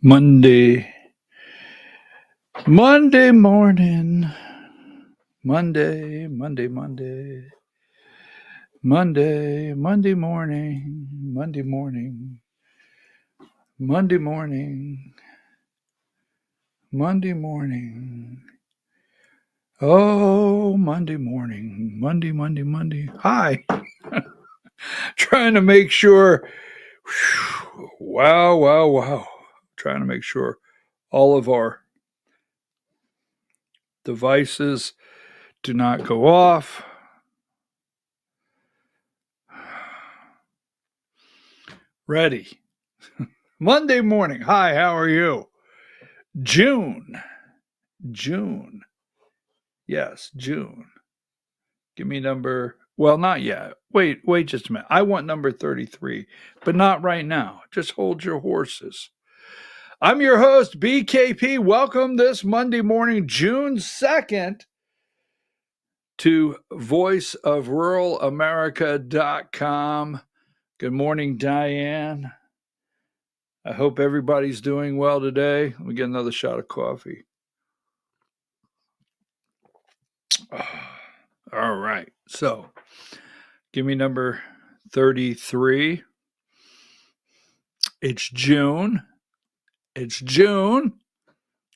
Monday morning. Monday morning. Monday morning. Monday morning. Oh, Monday morning. Monday. Hi. Trying to make sure. Wow. Trying to make sure all of our devices do not go off. Ready. Monday morning. Hi, how are you? June. Yes, June. Give me not yet. Wait just a minute. I want number 33, but not right now. Just hold your horses. I'm your host, BKP. Welcome this Monday morning, June 2nd, to voiceofruralamerica.com. Good morning, Diane. I hope everybody's doing well today. Let me get another shot of coffee. All right. So, give me number 33. It's June.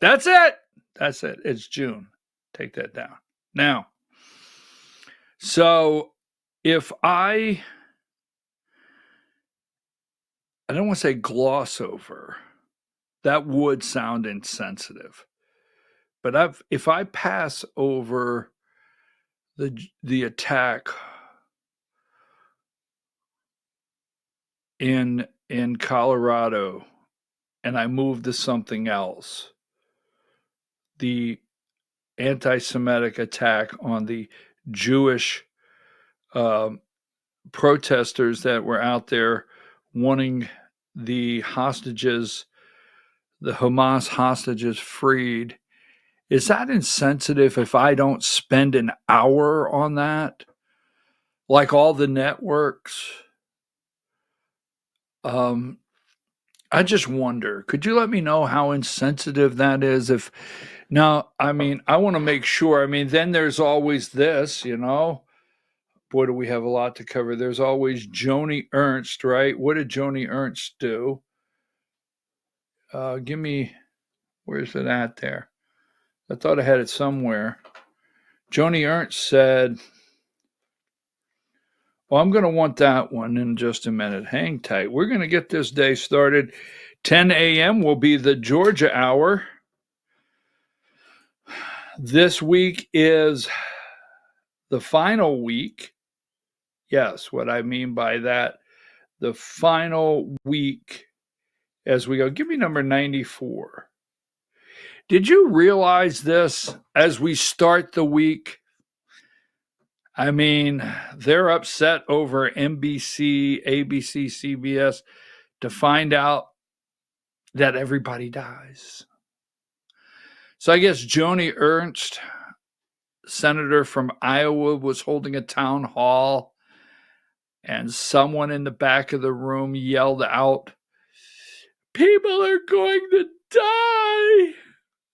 That's it. It's June. Take that down. Now, so if I don't want to say gloss over, that would sound insensitive. But if I pass over the attack in Colorado and I move to something else, the anti-Semitic attack on the Jewish protesters that were out there wanting the Hamas hostages freed. Is that insensitive if I don't spend an hour on that? Like all the networks? I just wonder, could you let me know how insensitive that is? I want to make sure. Then there's always this, Boy, do we have a lot to cover. There's always Joni Ernst, right? What did Joni Ernst do? Where's it at there? I thought I had it somewhere. Joni Ernst said, well, I'm going to want that one in just a minute. Hang tight. We're going to get this day started. 10 a.m. will be the Georgia hour. This week is the final week. Yes, what I mean by that, the final week as we go. Give me number 94. Did you realize this as we start the week? They're upset over NBC, ABC, CBS to find out that everybody dies. So I guess Joni Ernst, senator from Iowa, was holding a town hall, and someone in the back of the room yelled out, "People are going to die.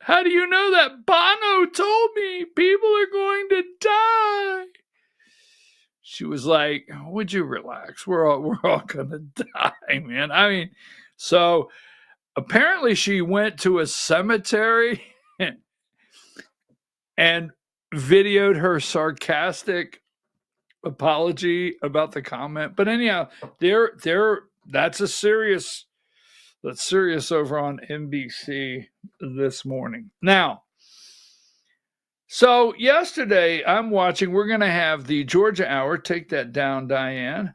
How do you know that? Bono told me people are going to die." She was like, "Would you relax? We're all going to die, man." So apparently she went to a cemetery and videoed her sarcastic apology about the comment. But anyhow, that's serious over on NBC this morning. Now, so yesterday we're going to have the Georgia hour. Take that down, Diane.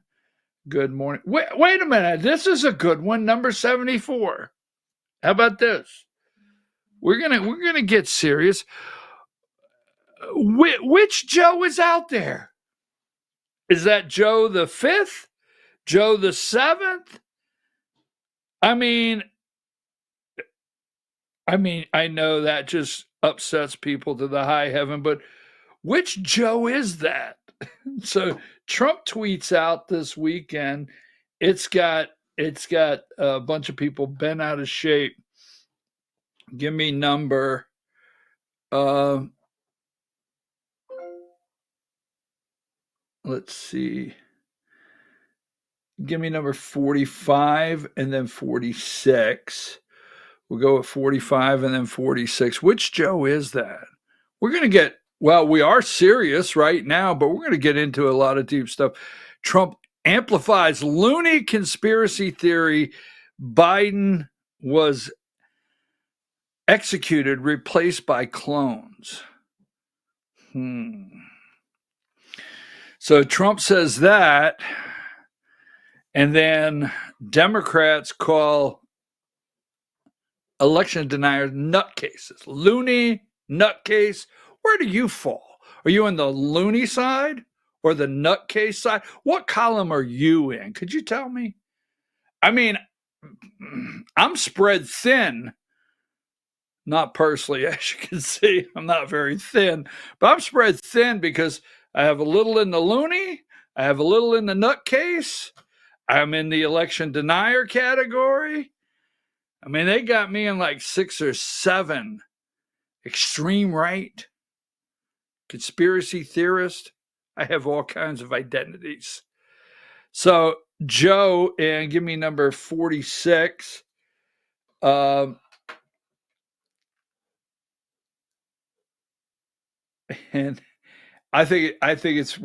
Good morning. Wait a minute. This is a good one. Number 74. How about this? We're going to get serious. Which Joe is out there? Is that Joe the 5th? Joe the 7th? I know that just upsets people to the high heaven, but which Joe is that? So Trump tweets out this weekend. It's got a bunch of people bent out of shape Give me number let's see. Give me number 45 and then 46. We'll go with 45 and then 46. Which Joe is that? We're going to get, well, we are serious right now, but we're going to get into a lot of deep stuff. Trump amplifies loony conspiracy theory. Biden was executed, replaced by clones. So Trump says that, and then Democrats call election deniers nutcases. Loony, nutcase. Where do you fall? Are you on the loony side or the nutcase side? What column are you in? Could you tell me? I mean, I'm spread thin. Not personally, as you can see, I'm not very thin, but I'm spread thin because I have a little in the loony, I have a little in the nutcase, I'm in the election denier category. I mean, they got me in like 6 or 7. Extreme right, conspiracy theorist. I have all kinds of identities. So, Joe, and give me number 46. And I think it's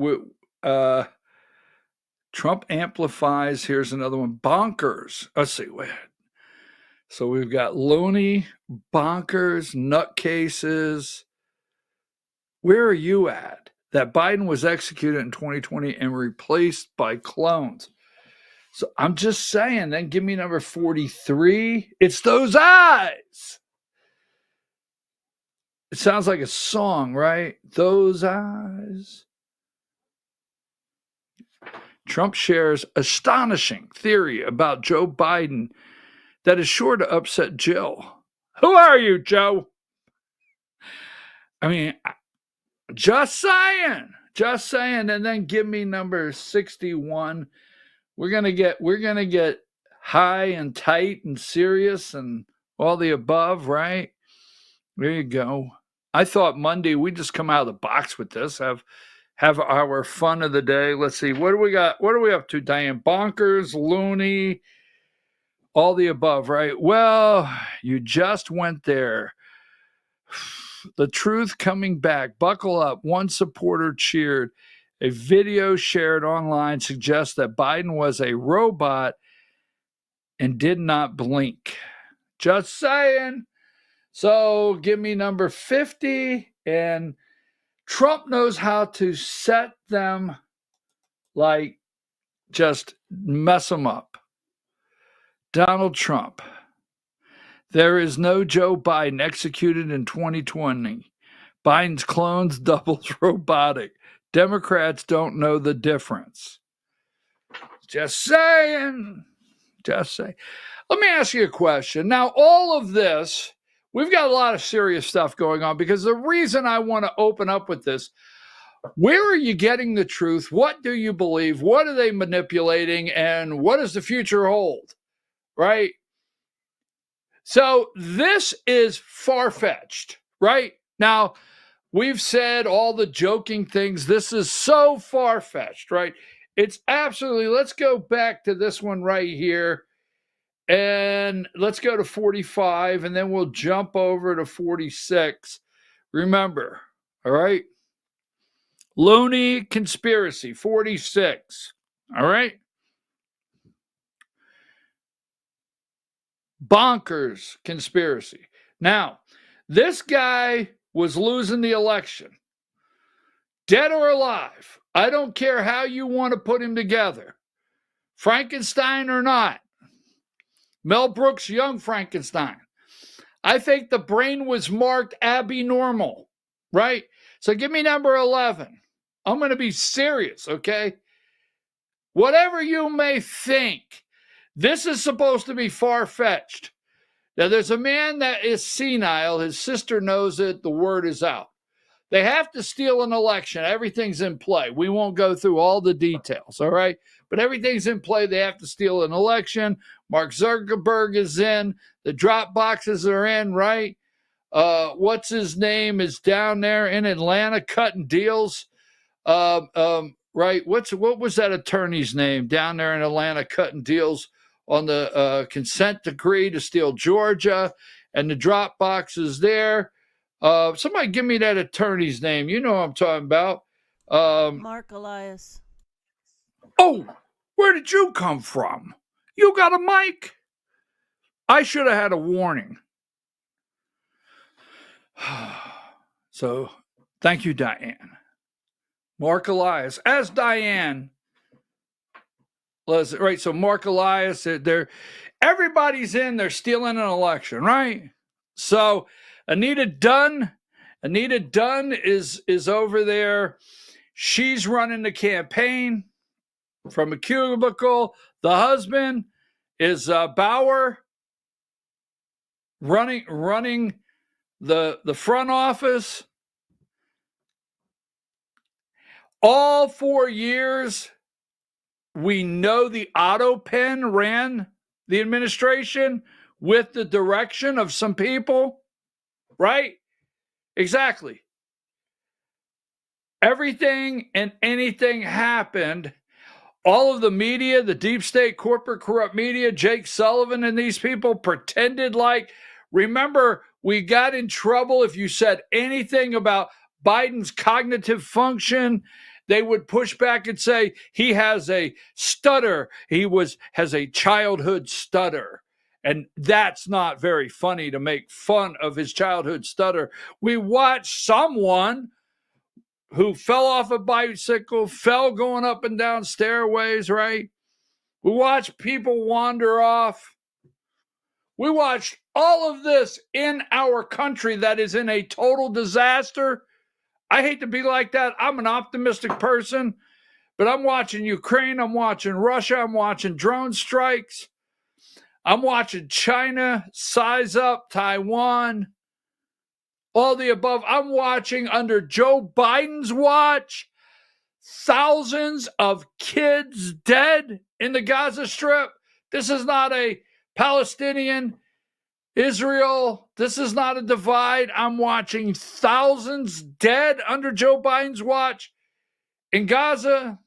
Trump amplifies. Here's another one. Bonkers. Let's see. Wait. So we've got loony, bonkers, nutcases. Where are you at? That Biden was executed in 2020 and replaced by clones. So I'm just saying, then give me number 43. It's those eyes. It sounds like a song, right? Those eyes. Trump shares astonishing theory about Joe Biden that is sure to upset Jill. Who are you, Joe? I mean, just saying. And then give me number 61. We're gonna get high and tight and serious and all the above, right? There you go. I thought Monday we'd just come out of the box with this, have our fun of the day. Let's see, what do we got? What are we up to, Diane? Bonkers, loony, all the above, right? Well, you just went there. The truth coming back. Buckle up. One supporter cheered. A video shared online suggests that Biden was a robot and did not blink. Just saying. So give me number 50. And Trump knows how to set them, like, just mess them up. Donald Trump. There is no Joe Biden executed in 2020. Biden's clones doubles robotic. Democrats don't know the difference. Just saying. Let me ask you a question. Now, all of this, we've got a lot of serious stuff going on, because the reason I want to open up with this, where are you getting the truth? What do you believe? What are they manipulating? And what does the future hold? Right? So this is far-fetched, right? Now, we've said all the joking things. This is so far-fetched, right? It's absolutely, let's go back to this one right here. And let's go to 45, and then we'll jump over to 46. Remember, all right? Loony conspiracy, 46. All right? Bonkers conspiracy. Now, this guy was losing the election. Dead or alive. I don't care how you want to put him together. Frankenstein or not. Mel Brooks, young Frankenstein. I think the brain was marked abnormal, right? So give me number 11. I'm going to be serious, okay? Whatever you may think, this is supposed to be far-fetched. Now, there's a man that is senile. His sister knows it. The word is out. They have to steal an election. Everything's in play. We won't go through all the details, all right? But everything's in play. They have to steal an election. Mark Zuckerberg is in. The drop boxes are in, right? what's his name is down there in Atlanta cutting deals. Right? What was that attorney's name down there in Atlanta cutting deals on the consent decree to steal Georgia and the drop boxes there? Somebody give me that attorney's name. You know what I'm talking about. Mark Elias. Oh, where did you come from? You got a mic? I should have had a warning. So, thank you, Diane. Mark Elias. As Diane, right? So Mark Elias, everybody's in. They're stealing an election, right? So Anita Dunn is over there. She's running the campaign from a cubicle. The husband is Bauer running the front office. All 4 years, we know the auto pen ran the administration with the direction of some people, right? Exactly. Everything and anything happened. All of the media, the deep state, corporate, corrupt media, Jake Sullivan and these people pretended like, remember, we got in trouble if you said anything about Biden's cognitive function. They would push back and say he has a stutter. He has a childhood stutter. And that's not very funny to make fun of his childhood stutter. We watched someone who fell off a bicycle, fell going up and down stairways, right? We watched people wander off. We watched all of this in our country that is in a total disaster. I hate to be like that. I'm an optimistic person, but I'm watching Ukraine. I'm watching Russia. I'm watching drone strikes. I'm watching China size up Taiwan. All the above. I'm watching under Joe Biden's watch, thousands of kids dead in the Gaza Strip. This is not a Palestinian Israel. This is not a divide. I'm watching thousands dead under Joe Biden's watch in Gaza.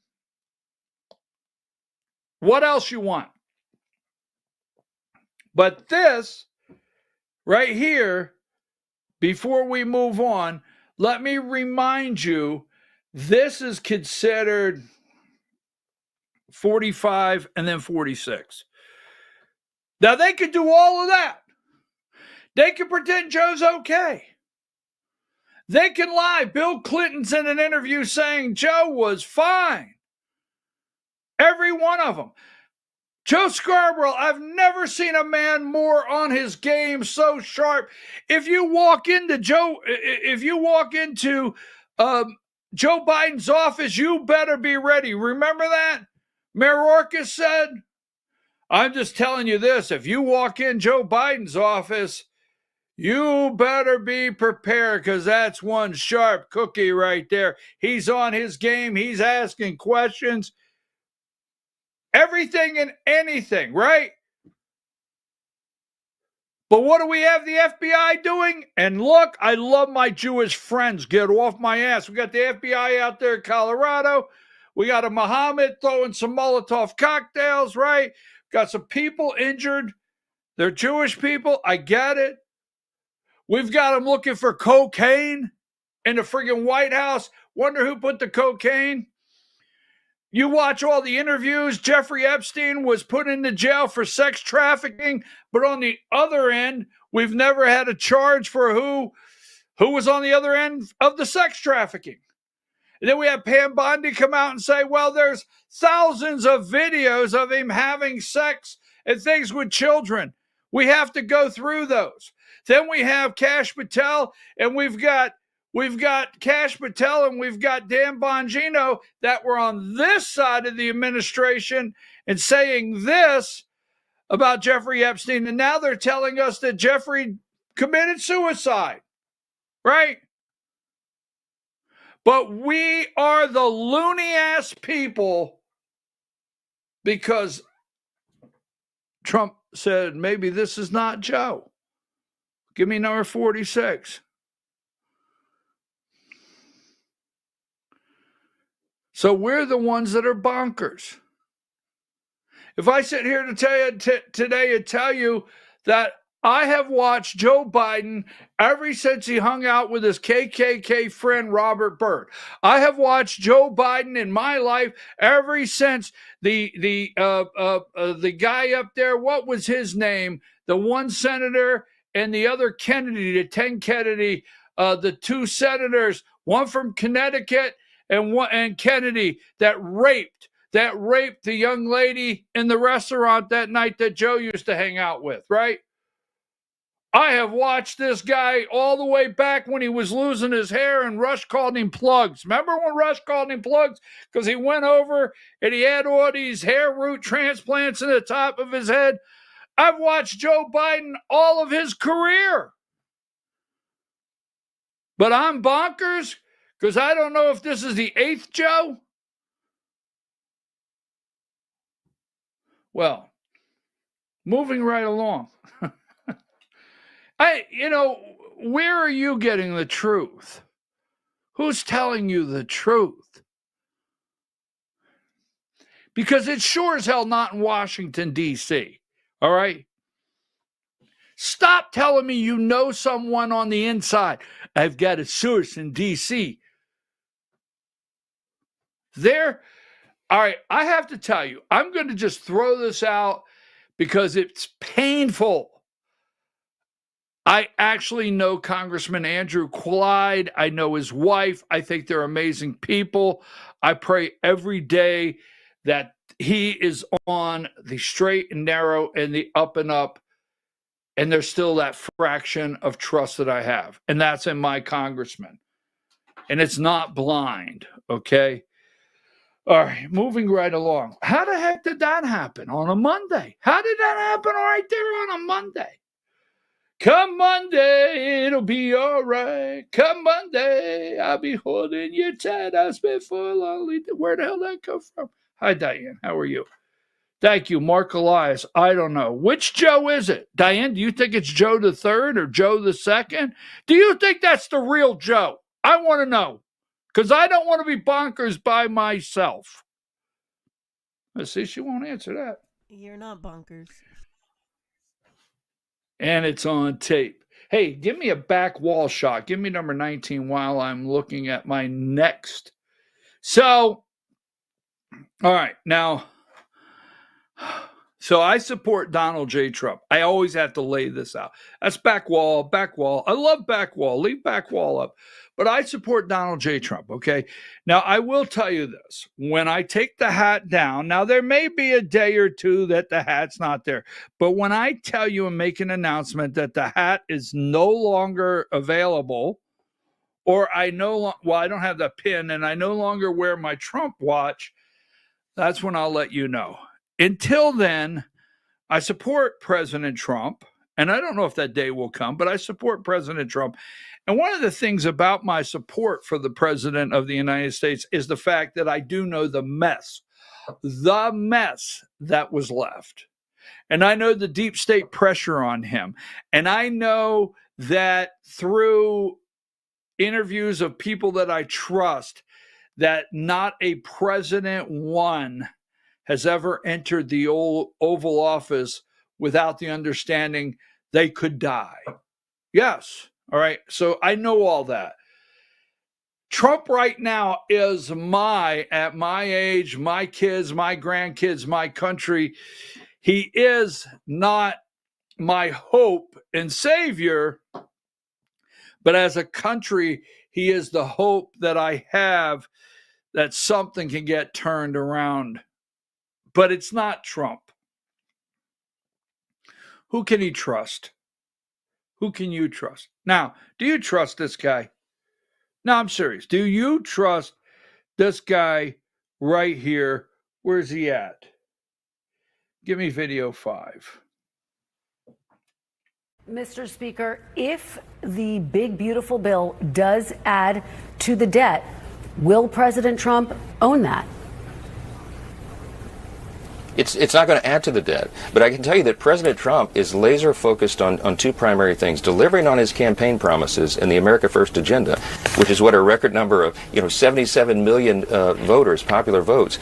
What else you want? But this right here, before we move on, let me remind you, this is considered 45 and then 46. Now, they could do all of that. They can pretend Joe's okay. They can lie. Bill Clinton's in an interview saying Joe was fine. Every one of them. Joe Scarborough, I've never seen a man more on his game, so sharp. If you walk into Joe Biden's office, you better be ready. Remember that? Mayorkas said, I'm just telling you this, if you walk in Joe Biden's office, you better be prepared, because that's one sharp cookie right there. He's on his game. He's asking questions. Everything and anything, right? But what do we have the FBI doing? And look, I love my Jewish friends. Get off my ass. We got the FBI out there in Colorado. We got a Muhammad throwing some Molotov cocktails, right? Got some people injured. They're Jewish people. I get it. We've got them looking for cocaine in the friggin' White House. Wonder who put the cocaine. You watch all the interviews. Jeffrey Epstein was put into jail for sex trafficking. But on the other end, we've never had a charge for who was on the other end of the sex trafficking. And then we have Pam Bondi come out and say, well, there's thousands of videos of him having sex and things with children. We have to go through those. Then we have Kash Patel, and we've got Kash Patel and we've got Dan Bongino that were on this side of the administration and saying this about Jeffrey Epstein. And now they're telling us that Jeffrey committed suicide, right? But we are the loony ass people because Trump said maybe this is not Joe. Give me number 46. So we're the ones that are bonkers. If I sit here to tell you today and tell you that I have watched Joe Biden ever since he hung out with his KKK friend Robert Byrd. I have watched Joe Biden in my life ever since the guy up there. What was his name? The one senator and the other Kennedy, the 10 Kennedy, the two senators, one from Connecticut and Kennedy that raped the young lady in the restaurant that night that Joe used to hang out with, right? I have watched this guy all the way back when he was losing his hair and Rush called him Plugs. Remember when Rush called him Plugs? Because he went over and he had all these hair root transplants in the top of his head. I've watched Joe Biden all of his career. But I'm bonkers because I don't know if this is the 8th Joe. Well, moving right along. Where are you getting the truth? Who's telling you the truth? Because it's sure as hell not in Washington, D.C., all right? Stop telling me you know someone on the inside. I've got a source in D.C. All right, I have to tell you, I'm going to just throw this out because it's painful. I actually know Congressman Andrew Clyde. I know his wife. I think they're amazing people. I pray every day that he is on the straight and narrow and the up and up. And there's still that fraction of trust that I have. And that's in my congressman. And it's not blind, okay? All right, moving right along. How the heck did that happen on a Monday? How did that happen right there on a Monday? Come Monday, it'll be all right. Come Monday, I'll be holding you tight. I'll spit for lonely. Where the hell did that come from? Hi, Diane. How are you? Thank you, Mark Elias. I don't know. Which Joe is it? Diane, do you think it's Joe the 3rd or Joe the 2nd? Do you think that's the real Joe? I want to know. Because I don't want to be bonkers by myself. Let's see, she won't answer that. You're not bonkers. And it's on tape. Hey, give me a back wall shot. Give me number 19 while I'm looking at my next. So, all right, now, so I support Donald J. Trump. I always have to lay this out. That's back wall. I love back wall. Leave back wall up. But I support Donald J. Trump, okay? Now, I will tell you this. When I take the hat down, now there may be a day or two that the hat's not there. But when I tell you and make an announcement that the hat is no longer available, or I don't have the pin and I no longer wear my Trump watch, that's when I'll let you know. Until then, I support President Trump. And I don't know if that day will come, but I support President Trump. And one of the things about my support for the President of the United States is the fact that I do know the mess that was left. And I know the deep state pressure on him. And I know that through interviews of people that I trust, that not a President one has ever entered the Oval Office without the understanding they could die. Yes. All right. So I know all that. Trump right now is at my age, my kids, my grandkids, my country. He is not my hope and savior, but as a country, he is the hope that I have that something can get turned around. But it's not Trump. Who can he trust? Who can you trust? Now, do you trust this guy? No, I'm serious. Do you trust this guy right here? Where's he at? Give me video 5. Mr. Speaker, if the big, beautiful bill does add to the debt, will President Trump own that? It's not going to add to the debt. But I can tell you that President Trump is laser focused on two primary things: delivering on his campaign promises and the America First agenda, which is what a record number of 77 million voters, popular votes,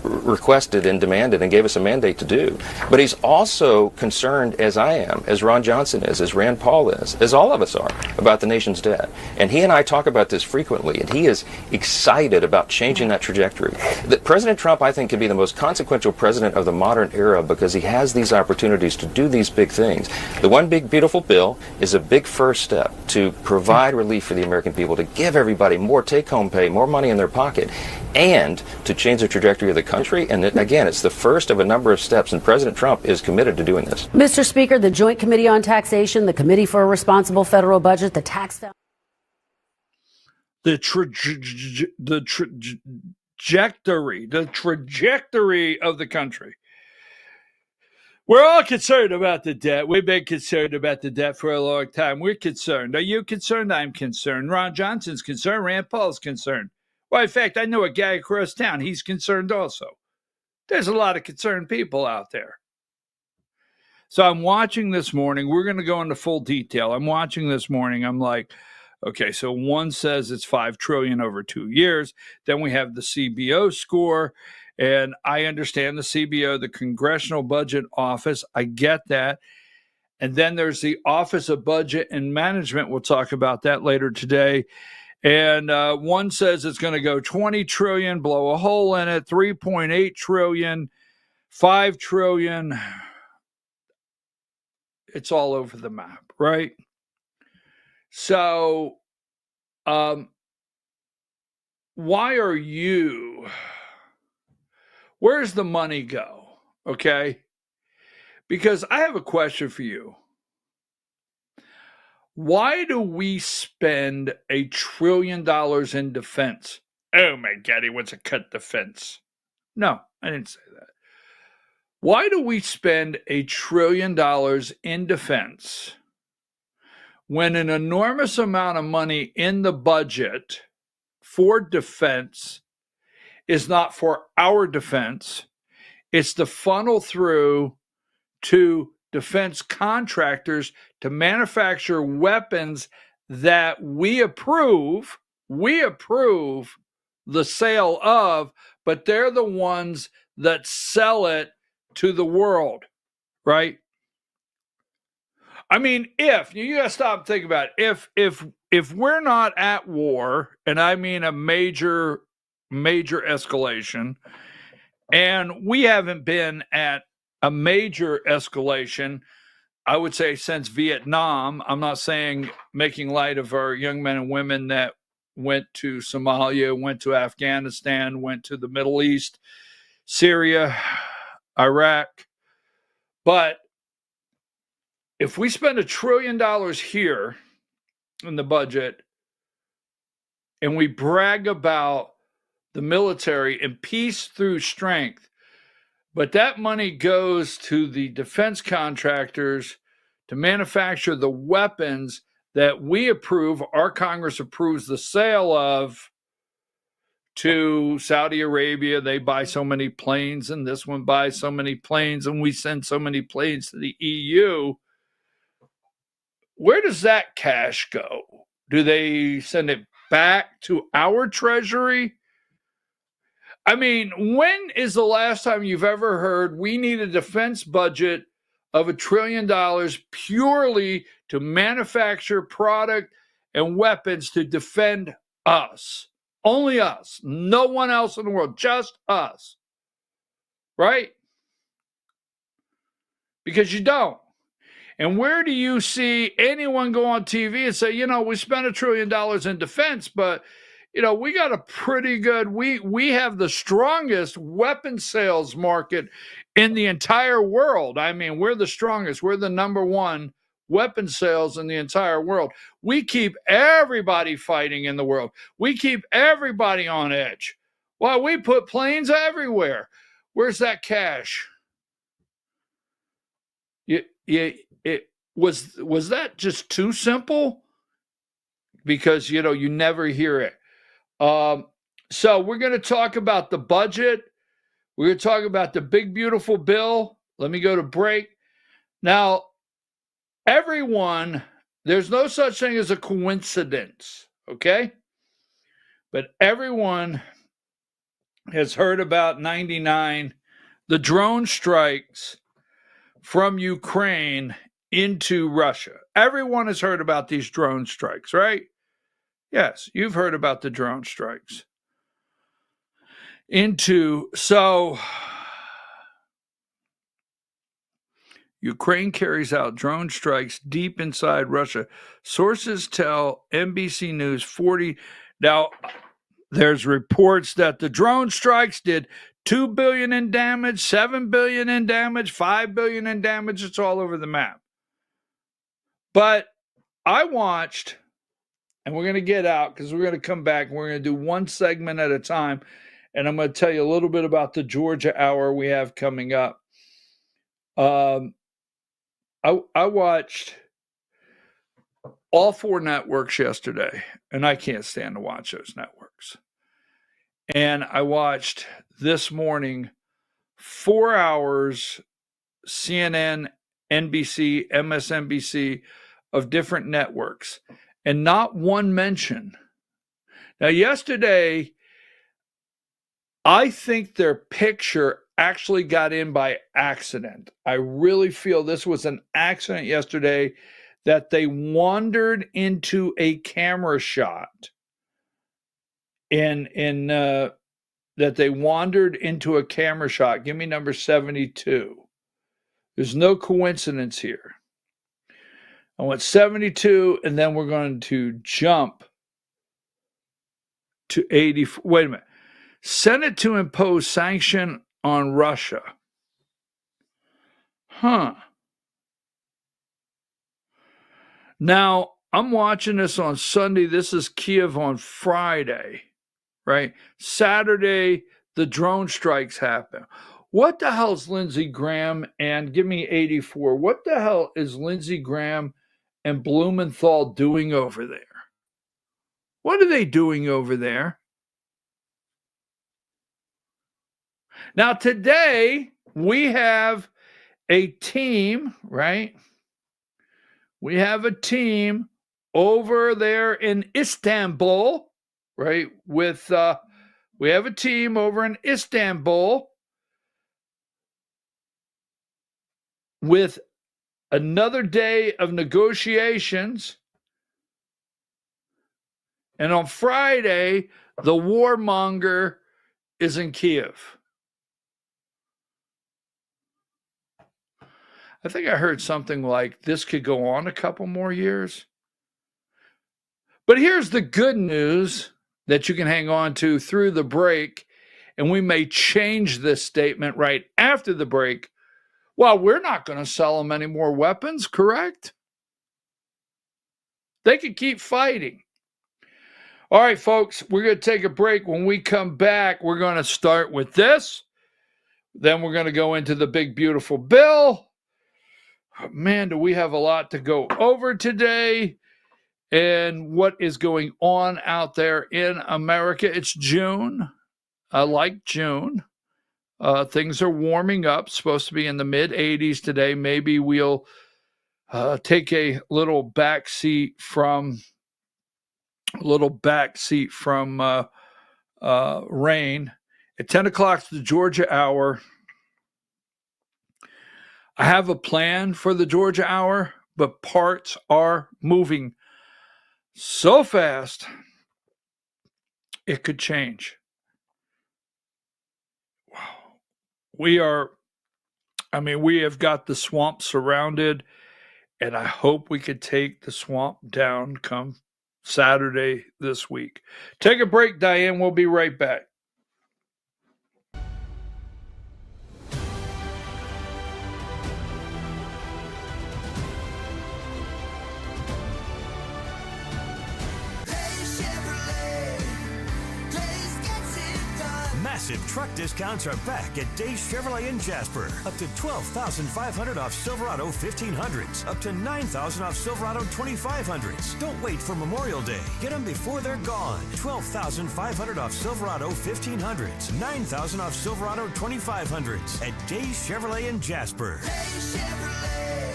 requested and demanded and gave us a mandate to do. But he's also concerned, as I am, as Ron Johnson is, as Rand Paul is, as all of us are, about the nation's debt. And he and I talk about this frequently, and he is excited about changing that trajectory. That President Trump, I think, could be the most consequential president of the modern era because he has these opportunities to do these big things. The One Big Beautiful Bill is a big first step to provide relief for the American people, to give everybody more take-home pay, more money in their pocket, and to change the trajectory of the country. And again, it's the first of a number of steps, and President Trump is committed to doing this. Mr. Speaker, the Joint Committee on Taxation, the Committee for a Responsible Federal Budget, the tax... The trajectory of the country. We're all concerned about the debt. We've been concerned about the debt for a long time. We're concerned. Are you concerned? I'm concerned. Ron Johnson's concerned. Rand Paul's concerned. Well, in fact, I know a guy across town. He's concerned also. There's a lot of concerned people out there. So I'm watching this morning. We're going to go into full detail. I'm watching this morning. I'm like, okay, so one says it's $5 trillion over 2 years. Then we have the CBO score, and I understand the CBO, the Congressional Budget Office. I get that. And then there's the Office of Budget and Management. We'll talk about that later today. And one says it's going to go 20 trillion, blow a hole in it, 3.8 trillion, 5 trillion. It's all over the map, right? So, why are you, where's the money go? Okay. Because I have a question for you. Why do we spend $1 trillion in defense? Oh my God, he wants to cut defense. No, I didn't say that. Why do we spend $1 trillion in defense when an enormous amount of money in the budget for defense is not for our defense? It's to funnel through to defense contractors to manufacture weapons that we approve the sale of, but they're the ones that sell it to the world, right? I mean, if you gotta stop and think about it, if we're not at war, and I mean a major escalation, and we haven't been at a major escalation, I would say, since Vietnam. I'm not saying making light of our young men and women that went to Somalia, went to Afghanistan, went to the Middle East, Syria, Iraq. But if we spend $1 trillion here in the budget and we brag about the military and peace through strength, but that money goes to the defense contractors to manufacture the weapons that we approve, our Congress approves the sale of, to Saudi Arabia. They buy so many planes, and this one buys so many planes, and we send so many planes to the EU. Where does that cash go? Do they send it back to our treasury? I mean, when is the last time you've ever heard we need a defense budget of $1 trillion purely to manufacture product and weapons to defend us? Only us. No one else in the world. Just us. Right? Because you don't. And where do you see anyone go on TV and say, we spent $1 trillion in defense, but we got a pretty good, we have the strongest weapon sales market in the entire world. I mean, we're the strongest. We're the number one weapon sales in the entire world. We keep everybody fighting in the world. We keep everybody on edge. Well, we put planes everywhere. Where's that cash? Was that just too simple? Because, you never hear it. So we're going to talk about the budget. We're going to talk about the big, beautiful bill. Let me go to break. Now, everyone, there's no such thing as a coincidence, okay? But everyone has heard about 99, the drone strikes from Ukraine into Russia. Everyone has heard about these drone strikes, right? Yes, you've heard about the drone strikes. So Ukraine carries out drone strikes deep inside Russia. Sources tell NBC News 40. Now, there's reports that the drone strikes did $2 billion in damage, $7 billion in damage, $5 billion in damage. It's all over the map. But I watched, and we're going to get out because we're going to come back and we're going to do one segment at a time. And I'm going to tell you a little bit about the Georgia Hour we have coming up. I watched all 4 networks yesterday, and I can't stand to watch those networks. And I watched this morning 4 hours CNN, NBC, MSNBC of different networks, and not one mention. Now, yesterday, I think their picture actually got in by accident. I really feel this was an accident yesterday that they wandered into a camera shot. That they wandered into a camera shot. Give me number 72. There's no coincidence here. I want 72, and then we're going to jump to 84. Wait a minute. Senate to impose sanction on Russia. Now, I'm watching this on Sunday. This is Kiev on Friday, right? Saturday, the drone strikes happen. What the hell is Lindsey Graham and give me 84? What the hell is Lindsey Graham and Blumenthal doing over there? What are they doing over there? Now, today, we have a team, right? We have a team over there in Istanbul, right? We have a team over in Istanbul with another day of negotiations. And on Friday, the warmonger is in Kiev. I think I heard something like this could go on a couple more years. But here's the good news that you can hang on to through the break, and we may change this statement right after the break. Well, we're not going to sell them any more weapons, correct? They can keep fighting. All right, folks, we're going to take a break. When we come back, we're going to start with this. Then we're going to go into the big, beautiful bill. Man, do we have a lot to go over today and what is going on out there in America. It's June. I like June. Things are warming up. Supposed to be in the mid-80s today. Maybe we'll take a little back seat from rain. At 10 o'clock, the Georgia Hour. I have a plan for the Georgia Hour, but parts are moving so fast, it could change. Wow. We have got the swamp surrounded, and I hope we could take the swamp down come Saturday this week. Take a break, Diane. We'll be right back. Massive truck discounts are back at Days Chevrolet in Jasper. Up to $12,500 off Silverado 1500s. Up to $9,000 off Silverado 2500s. Don't wait for Memorial Day. Get them before they're gone. $12,500 off Silverado 1500s. $9,000 off Silverado 2500s at Days Chevrolet in Jasper. Days Chevrolet.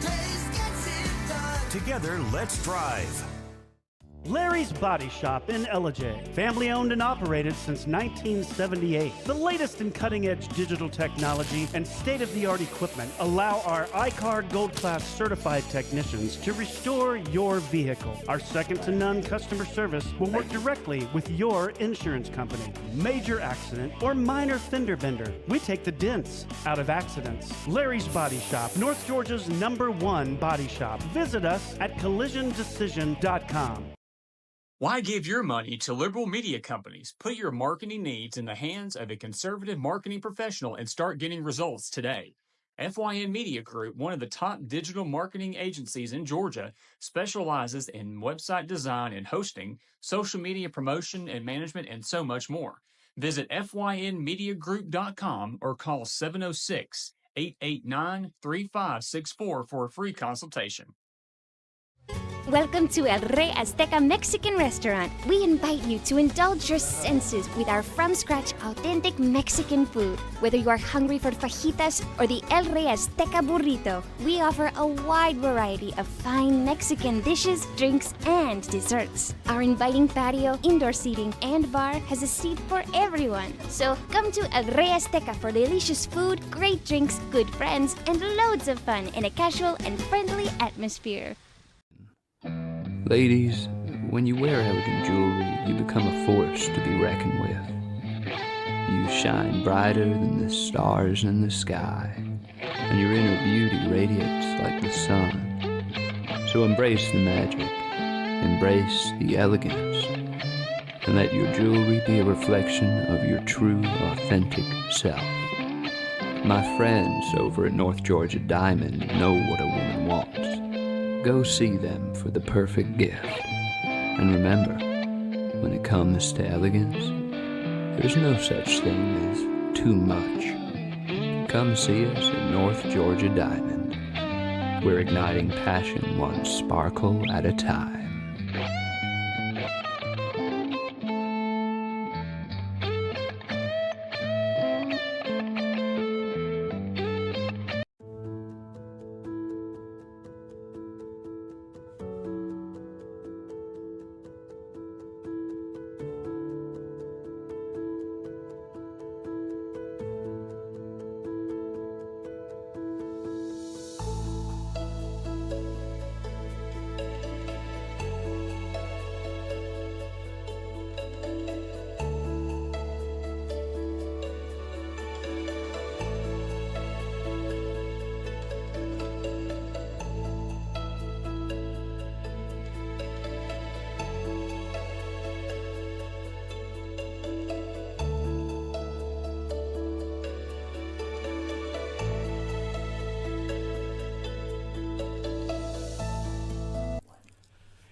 Days gets it done. Together, let's drive. Larry's Body Shop in Ellijay. Family owned and operated since 1978. The latest in cutting-edge digital technology and state-of-the-art equipment allow our iCard Gold Class certified technicians to restore your vehicle. Our second-to-none customer service will work directly with your insurance company. Major accident or minor fender bender. We take the dents out of accidents. Larry's Body Shop, North Georgia's #1 body shop. Visit us at collisiondecision.com. Why give your money to liberal media companies? Put your marketing needs in the hands of a conservative marketing professional and start getting results today. FYN Media Group, one of the top digital marketing agencies in Georgia, specializes in website design and hosting, social media promotion and management, and so much more. Visit FYNmediagroup.com or call 706-889-3564 for a free consultation. Welcome to El Rey Azteca Mexican Restaurant. We invite you to indulge your senses with our from-scratch authentic Mexican food. Whether you are hungry for fajitas or the El Rey Azteca burrito, we offer a wide variety of fine Mexican dishes, drinks, and desserts. Our inviting patio, indoor seating, and bar has a seat for everyone. So come to El Rey Azteca for delicious food, great drinks, good friends, and loads of fun in a casual and friendly atmosphere. Ladies, when you wear elegant jewelry, you become a force to be reckoned with. You shine brighter than the stars in the sky, and your inner beauty radiates like the sun. So embrace the magic, embrace the elegance, and let your jewelry be a reflection of your true, authentic self. My friends over at North Georgia Diamond know what a woman wants. Go see them for the perfect gift. And remember, when it comes to elegance, there's no such thing as too much. Come see us at North Georgia Diamond. We're igniting passion one sparkle at a time.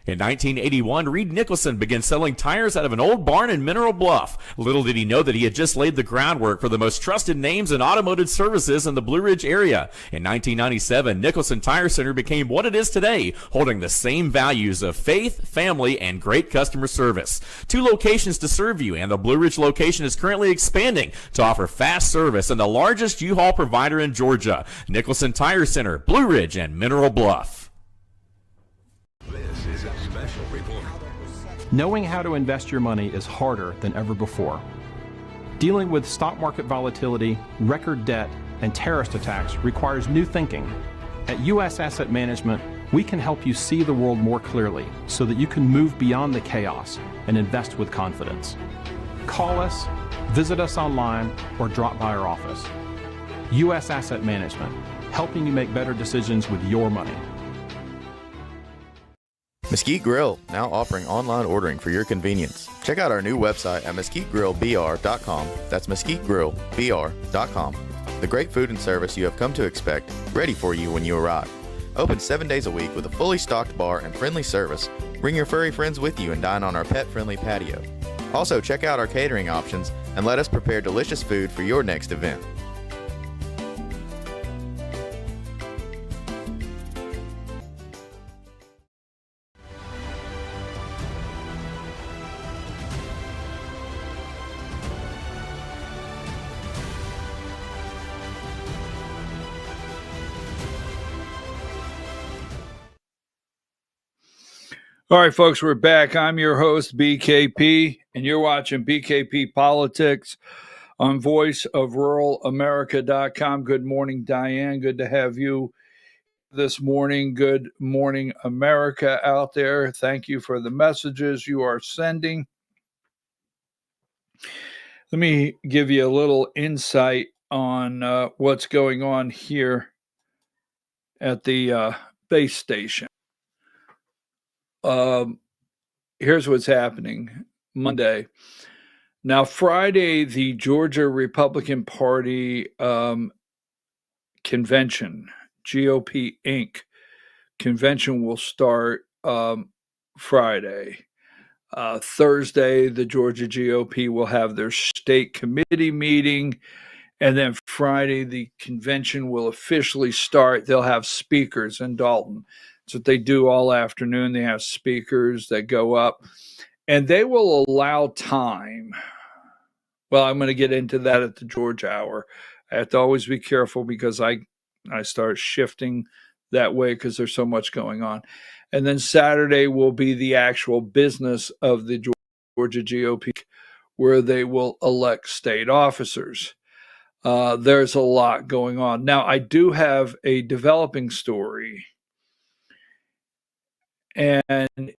In 1981, Reed Nicholson began selling tires out of an old barn in Mineral Bluff. Little did he know that he had just laid the groundwork for the most trusted names in automotive services in the Blue Ridge area. In 1997, Nicholson Tire Center became what it is today, holding the same values of faith, family, and great customer service. 2 locations to serve you, and the Blue Ridge location is currently expanding to offer fast service and the largest U-Haul provider in Georgia. Nicholson Tire Center, Blue Ridge, and Mineral Bluff. This is a special report. Knowing how to invest your money is harder than ever before. Dealing with stock market volatility, record debt, and terrorist attacks requires new thinking. At U.S. Asset Management, we can help you see the world more clearly so that you can move beyond the chaos and invest with confidence. Call us, visit us online, or drop by our office. U.S. Asset Management, helping you make better decisions with your money. Mesquite Grill, now offering online ordering for your convenience. Check out our new website at mesquitegrillbr.com. That's mesquitegrillbr.com. The great food and service you have come to expect, ready for you when you arrive. Open 7 days a week with a fully stocked bar and friendly service. Bring your furry friends with you and dine on our pet-friendly patio. Also, check out our catering options and let us prepare delicious food for your next event. All right, folks, we're back. I'm your host, BKP, and you're watching BKP Politics on voiceofruralamerica.com. Good morning, Diane. Good to have you this morning. Good morning, America out there. Thank you for the messages you are sending. Let me give you a little insight on what's going on here at the base station. Here's what's happening Monday. Now, Friday, the Georgia Republican Party convention, GOP Inc. convention will start Friday. Thursday, the Georgia GOP will have their state committee meeting. And then Friday, the convention will officially start. They'll have speakers in Dalton. That's what they do all afternoon. They have speakers that go up. And they will allow time. Well, I'm going to get into that at the Georgia Hour. I have to always be careful because I start shifting that way because there's so much going on. And then Saturday will be the actual business of the Georgia GOP, where they will elect state officers. There's a lot going on. Now, I do have a developing story. And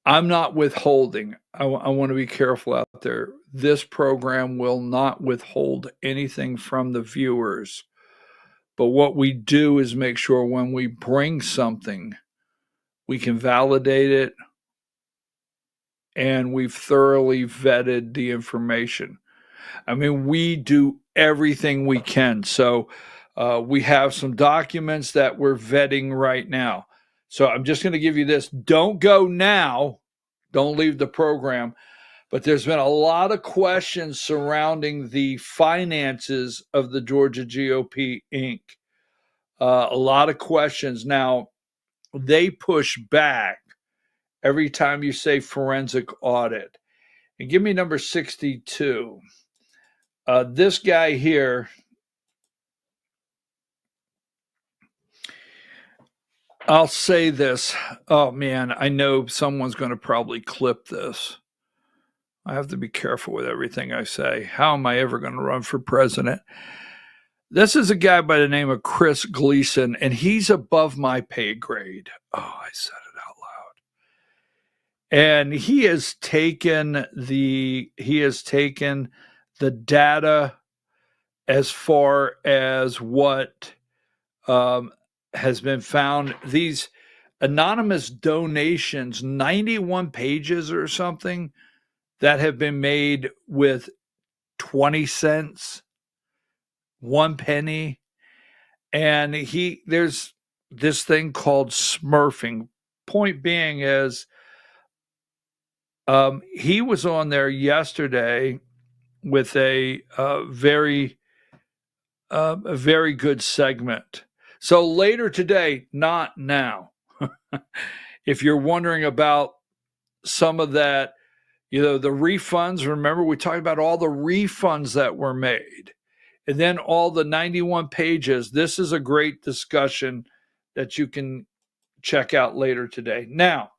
I'm not withholding. I want to be careful out there. This program will not withhold anything from the viewers. But what we do is make sure when we bring something, we can validate it and we've thoroughly vetted the information. I mean, we do everything we can. So we have some documents that we're vetting right now. So I'm just going to give you this. Don't go now. Don't leave the program. But there's been a lot of questions surrounding the finances of the Georgia GOP Inc. A lot of questions. Now, they push back every time you say forensic audit. And give me number 62. This guy here, I'll say this. Oh, man, I know someone's going to probably clip this. I have to be careful with everything I say. How am I ever going to run for president? This is a guy by the name of Chris Gleason, and he's above my pay grade. Oh, I said it out loud. And he has taken the data as far as what has been found. These anonymous donations, 91 pages or something, that have been made with 20 cents, 1 penny. And there's this thing called smurfing. Point being is, he was on there yesterday with a very good segment. So later today, not now. If you're wondering about some of that, the refunds, remember we talked about all the refunds that were made. And then all the 91 pages. This is a great discussion that you can check out later today. Now,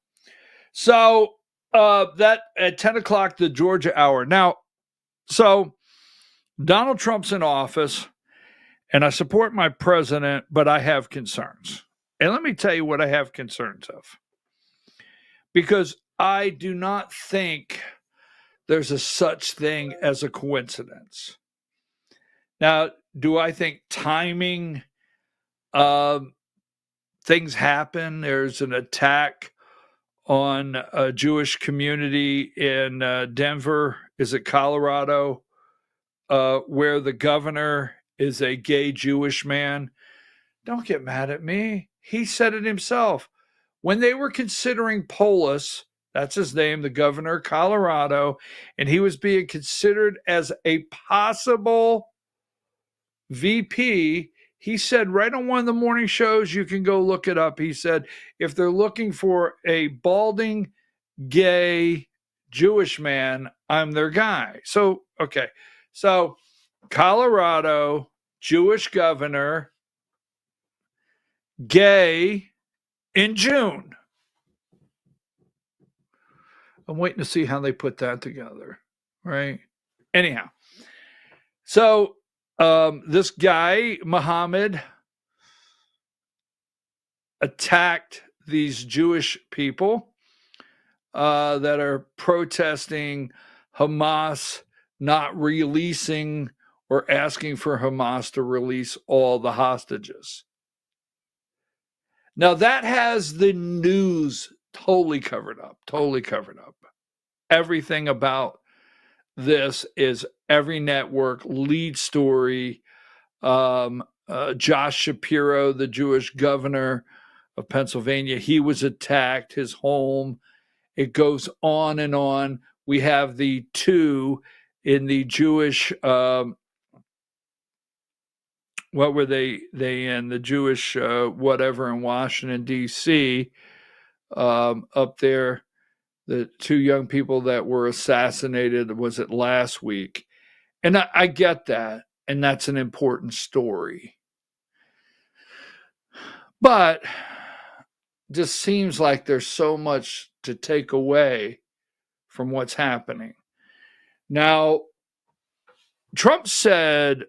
so that at 10 o'clock, the Georgia Hour. Now, so Donald Trump's in office, and I support my president, but I have concerns. And let me tell you what I have concerns of. Because I do not think there's a such thing as a coincidence. Now, do I think timing, things happen? There's an attack on a Jewish community in Denver, is it Colorado, where the governor is a gay Jewish man. Don't get mad at me. He said it himself. When they were considering Polis That's his name, the governor of Colorado, and he was being considered as a possible VP. He said right on one of the morning shows, you can go look it up. He said, if they're looking for a balding, gay, Jewish man, I'm their guy. So, okay. So, Colorado, Jewish governor, gay in June. I'm waiting to see how they put that together, right? Anyhow, so this guy, Muhammad, attacked these Jewish people that are protesting Hamas not releasing or asking for Hamas to release all the hostages. Now, that has the news totally covered up. Everything about this is every network lead story. Josh Shapiro, the Jewish governor of Pennsylvania, he was attacked, his home. It goes on and on. We have the two in the Jewish, what were they in? The Jewish whatever in Washington, D.C., up there. The two young people that were assassinated, was it last week? And I get that, and that's an important story. But just seems like there's so much to take away from what's happening. Now, Trump said,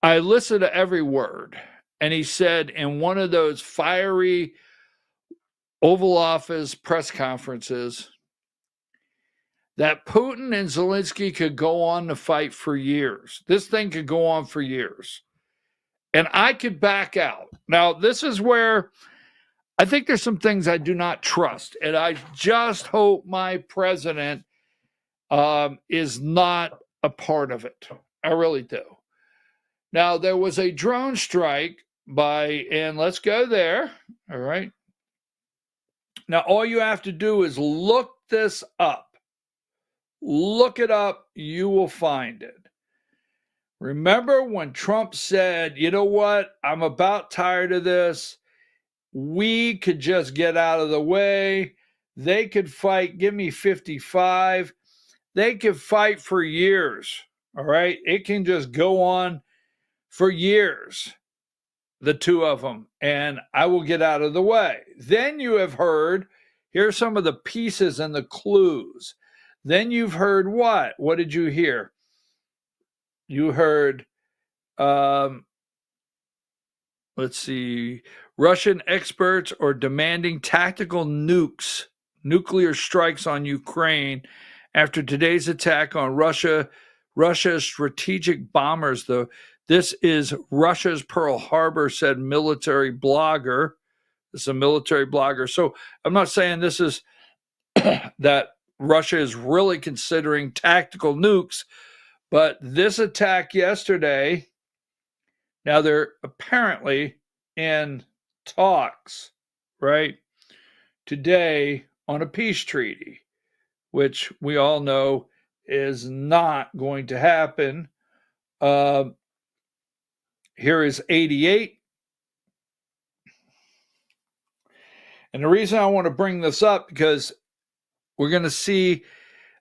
I listened to every word. And he said in one of those fiery Oval Office press conferences that Putin and Zelensky could go on to fight for years. This thing could go on for years. And I could back out. Now, this is where I think there's some things I do not trust. And I just hope my president is not a part of it. I really do. Now, there was a drone strike and let's go there. All right. Now, all you have to do is look this up. Look it up. You will find it. Remember when Trump said, you know what? I'm about tired of this. We could just get out of the way. They could fight. Give me 55. They could fight for years. All right. It can just go on for years, the two of them, and I will get out of the way. Then you have heard, here's some of the pieces and the clues. Then you've heard what? What did you hear? You heard, let's see, Russian experts are demanding tactical nuclear strikes on Ukraine after today's attack on Russia's strategic bombers. This is Russia's Pearl Harbor, said military blogger. This is a military blogger. So I'm not saying this is that Russia is really considering tactical nukes, but this attack yesterday, now they're apparently in talks, right, today on a peace treaty, which we all know is not going to happen. Here is 88. And the reason I want to bring this up, because we're going to see,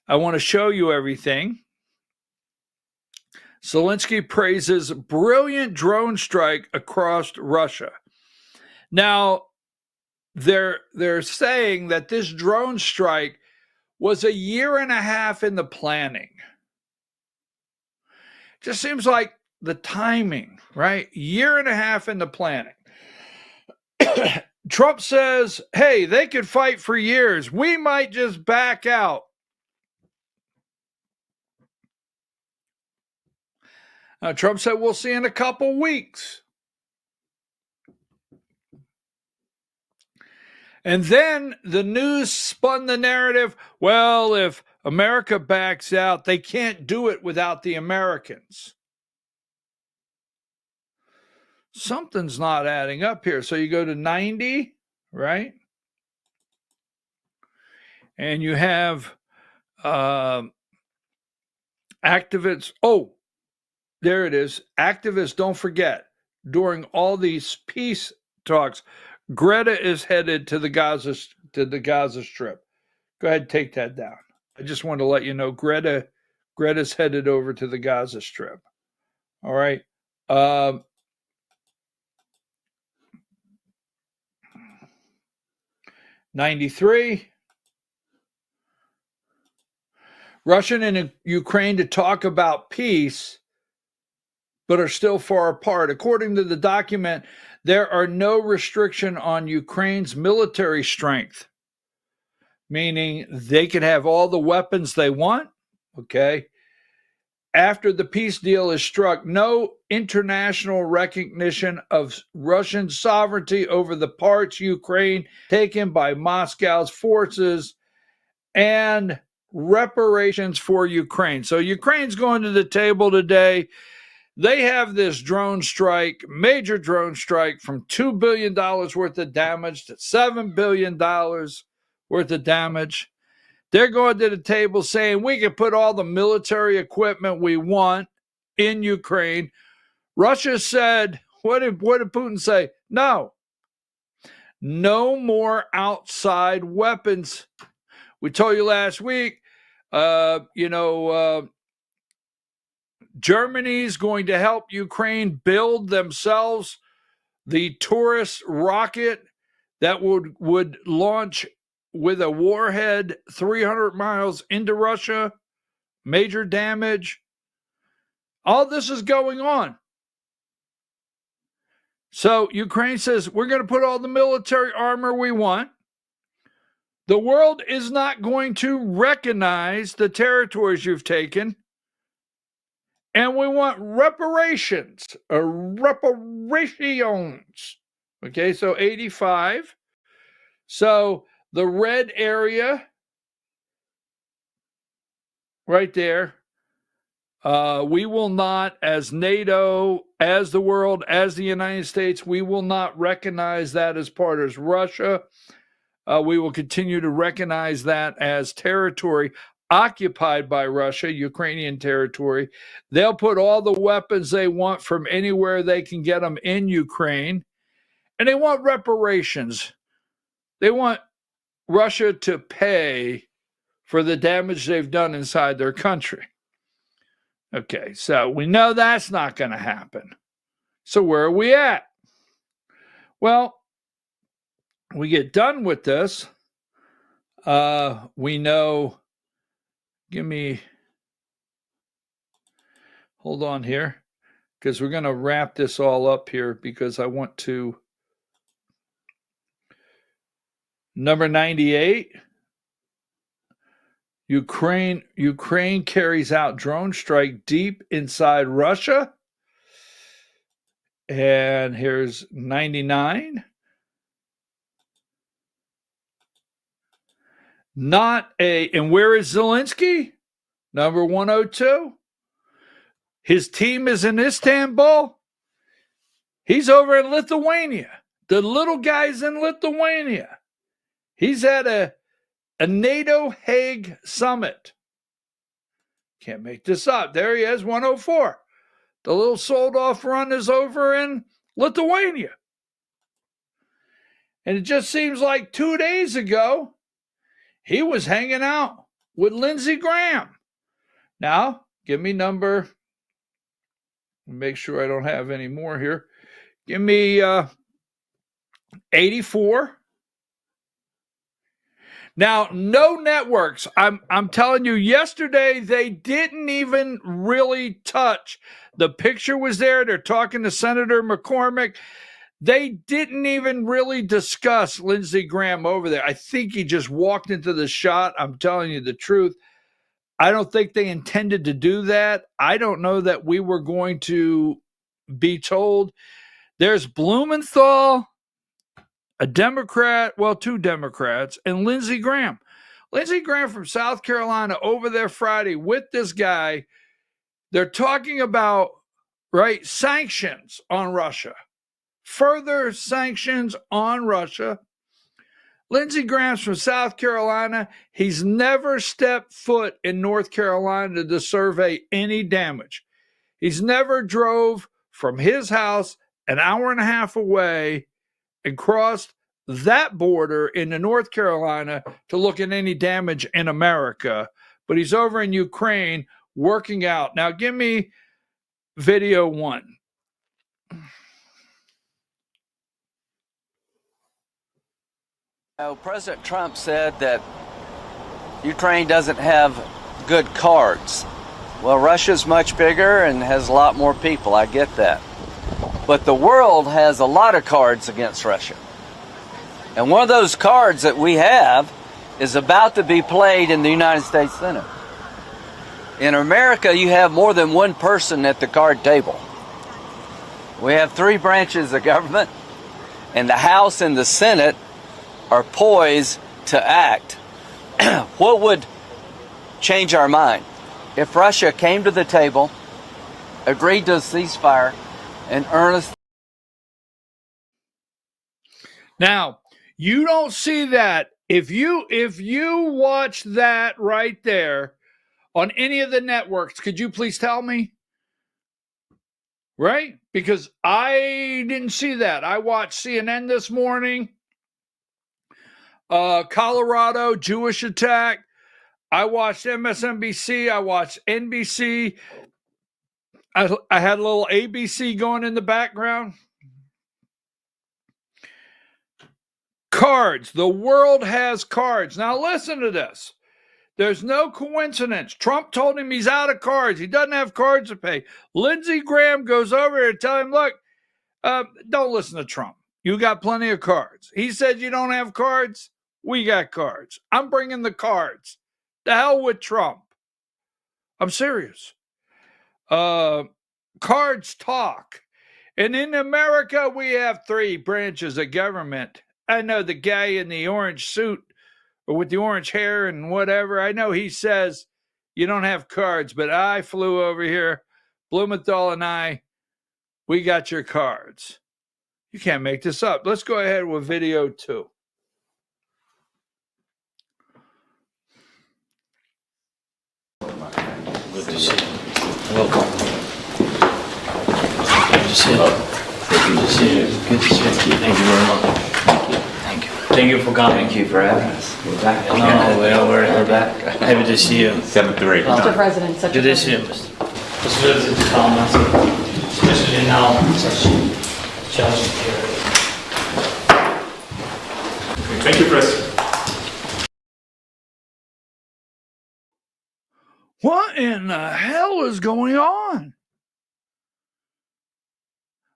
I want to show you everything. Zelensky praises brilliant drone strike across Russia. Now, they're saying that this drone strike was a year and a half in the planning. Just seems like the timing, right? Year and a half in the planning. Trump says, hey, they could fight for years. We might just back out. Trump said, we'll see in a couple weeks. And then the news spun the narrative, well, if America backs out, they can't do it without the Americans. Something's not adding up here. So you go to 90, right? and you have activists. Oh, there it is. Activists, don't forget, during all these peace talks, Greta is headed to the Gaza Strip. Go ahead and take that down. I just want to let you know Greta's headed over to the Gaza Strip. All right. 93. Russia and Ukraine to talk about peace, but are still far apart. According to the document, there are no restriction on Ukraine's military strength, meaning they can have all the weapons they want, okay? After the peace deal is struck, no international recognition of Russian sovereignty over the parts Ukraine taken by Moscow's forces, and reparations for Ukraine. So Ukraine's going to the table today. They have this drone strike, major drone strike, from $2 billion worth of damage to $7 billion worth of damage. They're going to the table saying we can put all the military equipment we want in Ukraine. Russia said, what did Putin say? No more outside weapons. We told you last week, Germany's going to help Ukraine build themselves the Taurus rocket that would launch with a warhead 300 miles into Russia. Major damage. All this is going on. So Ukraine says, we're going to put all the military armor we want. The world is not going to recognize the territories you've taken. And we want reparations. Okay, so 85. So the red area right there, we will not, as NATO, as the world, as the United States, we will not recognize that as part of Russia. We will continue to recognize that as territory occupied by Russia, Ukrainian territory. They'll put all the weapons they want from anywhere they can get them in Ukraine. And they want reparations. They want Russia to pay for the damage they've done inside their country. Okay, so we know that's not going to happen. So where are we at? Well, we get done with this. We know, hold on here, because we're going to wrap this all up here because I want to. Number 98, Ukraine carries out drone strike deep inside Russia. And here's 99. And where is Zelensky? Number 102. His team is in Istanbul. He's over in Lithuania. The little guy's in Lithuania. He's at a NATO Hague summit. Can't make this up. There he is, 104. The little sold-off run is over in Lithuania. And it just seems like 2 days ago, he was hanging out with Lindsey Graham. Now, give me number, make sure I don't have any more here. Give me 84. Now, no networks. I'm telling you, yesterday they didn't even really touch. The picture was there. They're talking to Senator McCormick. They didn't even really discuss Lindsey Graham over there. I think he just walked into the shot. I'm telling you the truth. I don't think they intended to do that. I don't know that we were going to be told. There's Blumenthal, a Democrat, well, two Democrats, and Lindsey Graham. Lindsey Graham from South Carolina over there Friday with this guy. They're talking about, right, sanctions on Russia. Further sanctions on Russia. Lindsey Graham's from South Carolina. He's never stepped foot in North Carolina to survey any damage. He's never drove from his house an hour and a half away and crossed that border into North Carolina to look at any damage in America. But he's over in Ukraine working out. Now, give me video 1. President Trump said that Ukraine doesn't have good cards. Well, Russia's much bigger and has a lot more people. I get that. But the world has a lot of cards against Russia. And one of those cards that we have is about to be played in the United States Senate. In America, you have more than one person at the card table. We have 3 branches of government, and the House and the Senate are poised to act. What would change our mind if Russia came to the table, agreed to a ceasefire, and earnest? Now, you don't see that. If you watch that right there on any of the networks, could you please tell me? Right? Because I didn't see that. I watched CNN this morning. Colorado Jewish attack. I watched MSNBC. I watched NBC. I had a little ABC going in the background. Cards. The world has cards. Now listen to this. There's no coincidence. Trump told him he's out of cards. He doesn't have cards to pay. Lindsey Graham goes over there to tell him, look, don't listen to Trump. You got plenty of cards. He said you don't have cards. We got cards. I'm bringing the cards. The hell with Trump. I'm serious. Cards talk. And in America, we have 3 branches of government. I know the guy in the orange suit or with the orange hair and whatever. I know he says you don't have cards, but I flew over here. Blumenthal and I, we got your cards. You can't make this up. Let's go ahead with video 2. Good to see you. Welcome. Good to see you. Good to see you. Good to see you. Thank you very much. Thank you. Thank you for coming. Thank you for having us. We're back. No, we're back. Happy to see you. 7-3. Mr. President, such Good to see you, Mr. President. Especially now, such challenging period. Thank you, President. What in the hell is going on?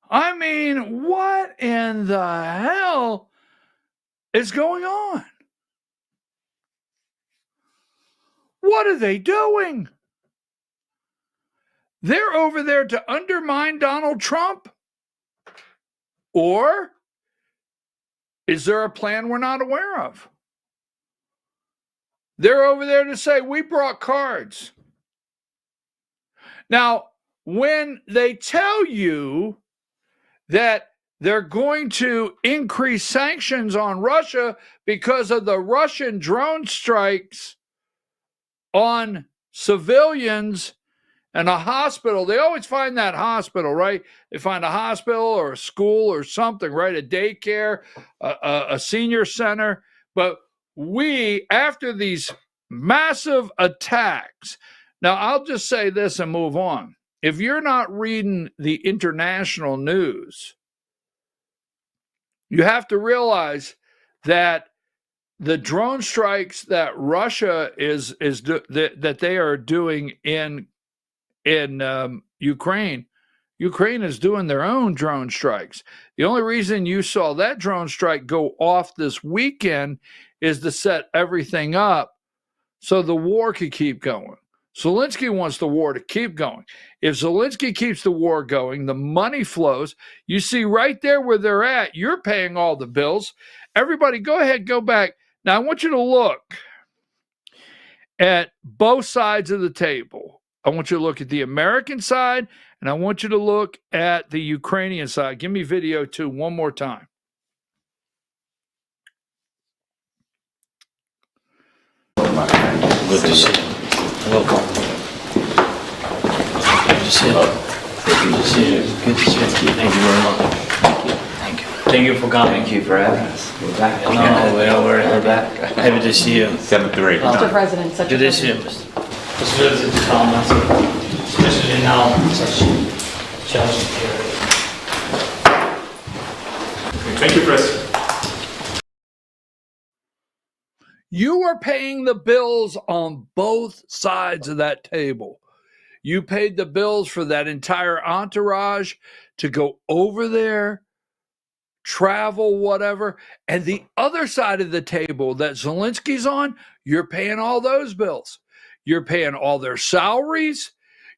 I mean, what in the hell is going on? What are they doing? They're over there to undermine Donald Trump? Or is there a plan we're not aware of? They're over there to say, we brought cards. Now, when they tell you that they're going to increase sanctions on Russia because of the Russian drone strikes on civilians and a hospital, they always find that hospital, right? They find a hospital or a school or something, right? A daycare, a senior center. But we, after these massive attacks, now I'll just say this and move on. If you're not reading the international news, you have to realize that the drone strikes that Russia that they are doing in Ukraine is doing their own drone strikes. The only reason you saw that drone strike go off this weekend is to set everything up so the war could keep going. Zelensky wants the war to keep going. If Zelensky keeps the war going, the money flows. You see right there where they're at, you're paying all the bills. Everybody, go ahead, go back. Now, I want you to look at both sides of the table. I want you to look at the American side, and I want you to look at the Ukrainian side. Give me video 2 one more time. my friend. Good to see you. Welcome. Good to see you. Good to see you. Good to see you. Thank you very much. Thank you. Thank you for coming. Thank you for having us. We're back. No, we're back. Happy to see you. 7-3. Mr. President, such Good to see you. It's good to come, especially now, such challenging period. Thank you, Chris. You are paying the bills on both sides of that table. You paid the bills for that entire entourage to go over there, travel, whatever. And the other side of the table that Zelensky's on, you're paying all those bills. You're paying all their salaries.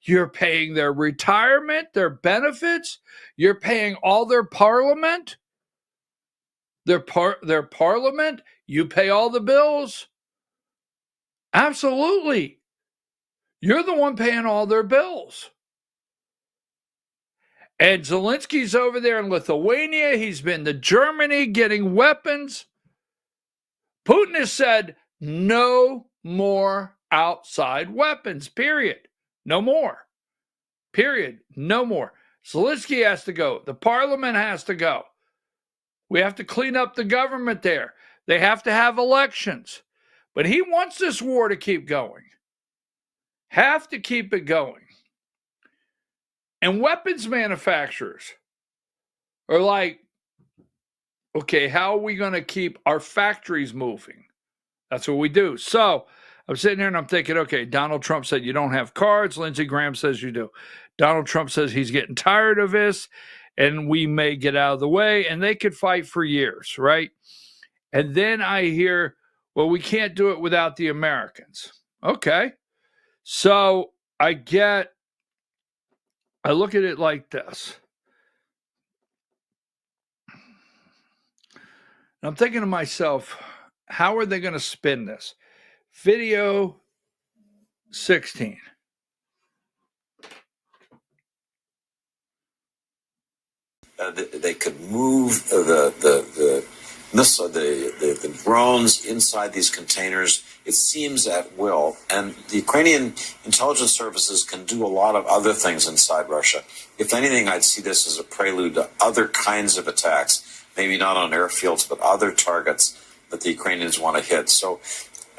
You're paying their retirement, their benefits. You're paying all their parliament. Their parliament. You pay all the bills. Absolutely. You're the one paying all their bills. And Zelensky's over there in Lithuania. He's been to Germany getting weapons. Putin has said no more outside weapons, period. No more. Period. No more. Zelensky has to go. The parliament has to go. We have to clean up the government there. They have to have elections. But he wants this war to keep going. Have to keep it going. And weapons manufacturers are like, okay, how are we going to keep our factories moving? That's what we do. So I'm sitting here and I'm thinking, okay, Donald Trump said you don't have cards. Lindsey Graham says you do. Donald Trump says he's getting tired of this and we may get out of the way, and they could fight for years, right? And then I hear, well, we can't do it without the Americans. Okay. So I look at it like this. And I'm thinking to myself, how are they going to spin this? Video 16. They could move the drones inside these containers, it seems, at will. And the Ukrainian intelligence services can do a lot of other things inside Russia. If anything, I'd see this as a prelude to other kinds of attacks, maybe not on airfields, but other targets that the Ukrainians want to hit. So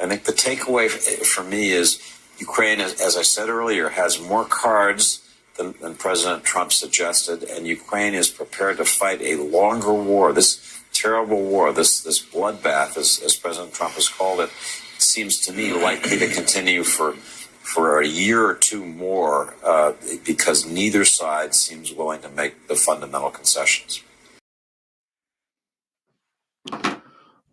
I think the takeaway for me is Ukraine, as I said earlier, has more cards than President Trump suggested, and Ukraine is prepared to fight a longer war. This terrible war, this bloodbath, as President Trump has called it, seems to me likely to continue for a year or two more because neither side seems willing to make the fundamental concessions.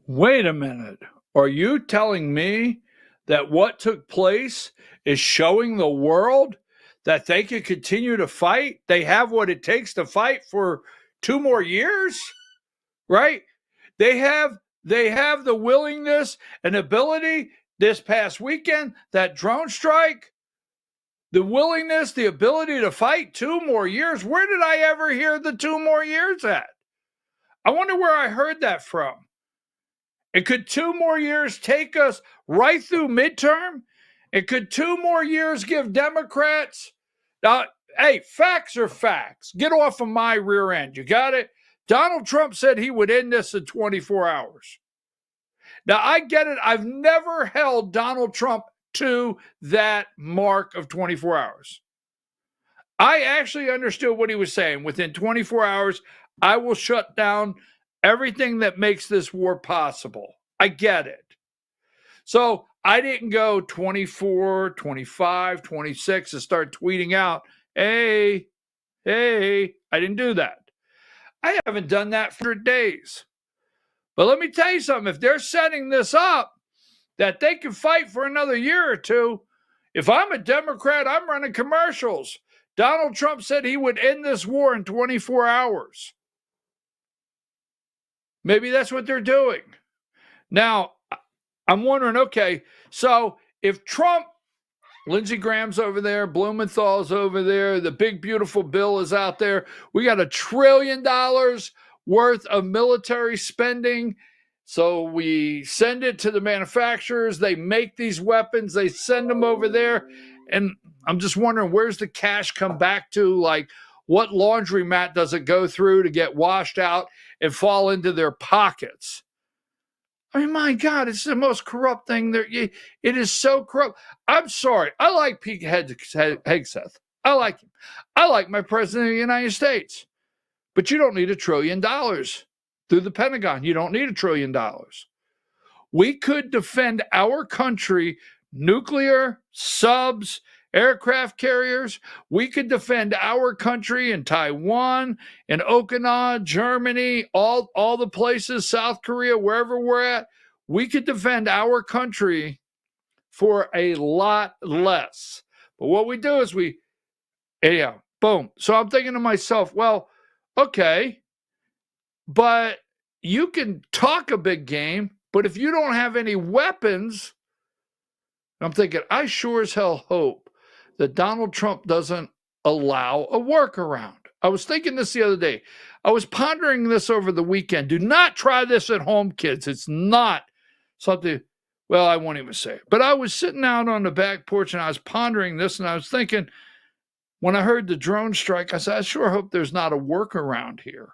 Wait a minute. Are you telling me that what took place is showing the world that they can continue to fight? They have what it takes to fight for 2 more years, right? They have the willingness and ability this past weekend, that drone strike, the willingness, the ability to fight 2 more years. Where did I ever hear the 2 more years at? I wonder where I heard that from. And could 2 more years take us right through midterm? And could 2 more years give Democrats, hey, facts are facts. Get off of my rear end. You got it? Donald Trump said he would end this in 24 hours. Now, I get it. I've never held Donald Trump to that mark of 24 hours. I actually understood what he was saying. Within 24 hours, I will shut down everything that makes this war possible. I get it. So I didn't go 24, 25, 26 and start tweeting out, hey, I didn't do that. I haven't done that for days. But let me tell you something. If they're setting this up that they can fight for another year or two, if I'm a Democrat, I'm running commercials. Donald Trump said he would end this war in 24 hours. Maybe that's what they're doing. Now, I'm wondering, okay, so if Trump, Lindsey Graham's over there, Blumenthal's over there, the big beautiful bill is out there, we got $1 trillion worth of military spending So we send it to the manufacturers. They make these weapons. They send them over there. And I'm just wondering, where's the cash come back to? Like, what laundromat does it go through to get washed out and fall into their pockets? I mean, my God, it's the most corrupt thing there. It is so corrupt. I'm sorry. I like Pete Hegseth. I like him. I like my president of the United States. But you don't need $1 trillion through the Pentagon. You don't need $1 trillion. We could defend our country, nuclear, subs, aircraft carriers. We could defend our country in Taiwan, in Okinawa, Germany, all the places, South Korea, wherever we're at. We could defend our country for a lot less. But what we do is boom. So I'm thinking to myself, well, okay, but you can talk a big game, but if you don't have any weapons, I'm thinking, I sure as hell hope that Donald Trump doesn't allow a workaround. I was thinking this the other day. I was pondering this over the weekend. Do not try this at home, kids. It's not something, well, I won't even say it. But I was sitting out on the back porch and I was pondering this and I was thinking, when I heard the drone strike, I said, I sure hope there's not a workaround here.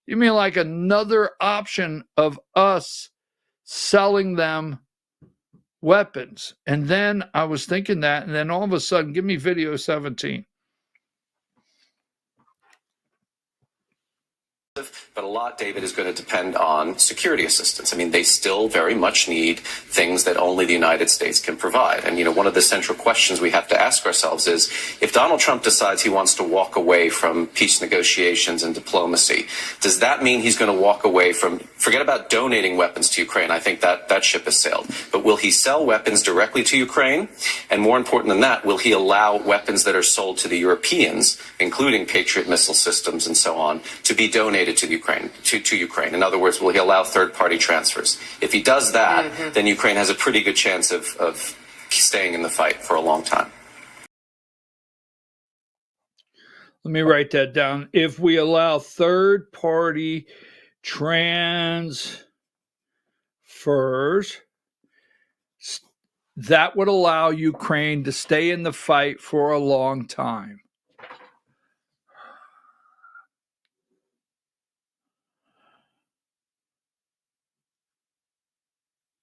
You mean like another option of us selling them weapons? And then I was thinking that, and then all of a sudden, give me video 17. But a lot, David, is going to depend on security assistance. I mean, they still very much need things that only the United States can provide. And, one of the central questions we have to ask ourselves is, if Donald Trump decides he wants to walk away from peace negotiations and diplomacy, does that mean he's going to walk away from, forget about donating weapons to Ukraine? I think that ship has sailed. But will he sell weapons directly to Ukraine? And more important than that, will he allow weapons that are sold to the Europeans, including Patriot missile systems and so on, to be donated to Ukraine? To Ukraine. In other words, will he allow third-party transfers? If he does that, then Ukraine has a pretty good chance of staying in the fight for a long time. Let me write that down. If we allow third-party transfers, that would allow Ukraine to stay in the fight for a long time.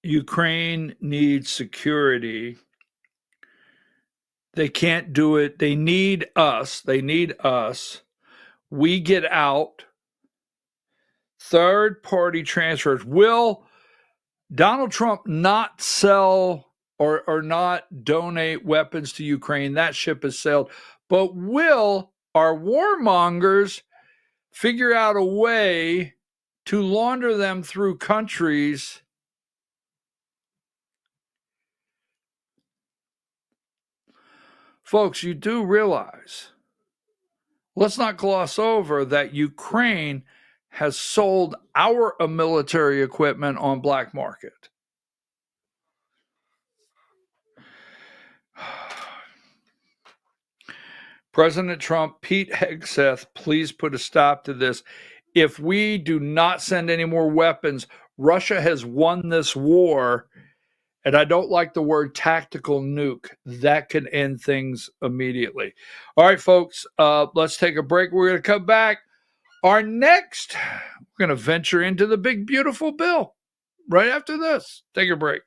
Ukraine needs security. They can't do it. They need us. We get out. Third-party transfers. Will Donald Trump not sell or not donate weapons to Ukraine? That ship has sailed. But will our warmongers figure out a way to launder them through countries Folks, you do realize, let's not gloss over that Ukraine has sold our military equipment on black market. President Trump, Pete Hegseth, please put a stop to this. If we do not send any more weapons, Russia has won this war. And I don't like the word tactical nuke. That can end things immediately. All right, folks, let's take a break. We're going to come back. We're going to venture into the big, beautiful bill right after this. Take a break.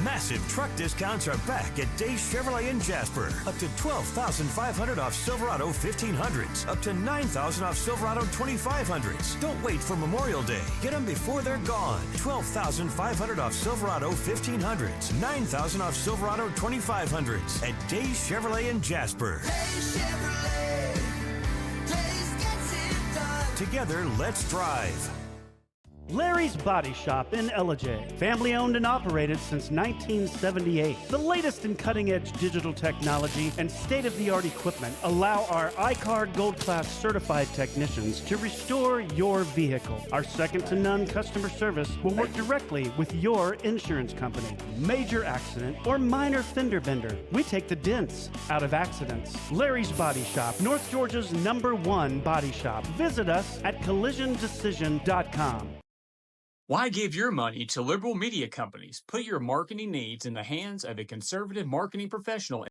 Massive truck discounts are back at Days Chevrolet in Jasper. Up to $12,500 off Silverado 1500s. Up to $9,000 off Silverado 2500s. Don't wait for Memorial Day. Get them before they're gone. $12,500 off Silverado 1500s. $9,000 off Silverado 2500s at Days Chevrolet in Jasper. Days Chevrolet. Days gets it done. Together, let's drive. Larry's Body Shop in Ellijay. Family owned and operated since 1978. The latest in cutting-edge digital technology and state-of-the-art equipment allow our iCard Gold Class certified technicians to restore your vehicle. Our second-to-none customer service will work directly with your insurance company. Major accident or minor fender bender, we take the dents out of accidents. Larry's Body Shop, North Georgia's #1 body shop. Visit us at collisiondecision.com. Why give your money to liberal media companies? Put your marketing needs in the hands of a conservative marketing professional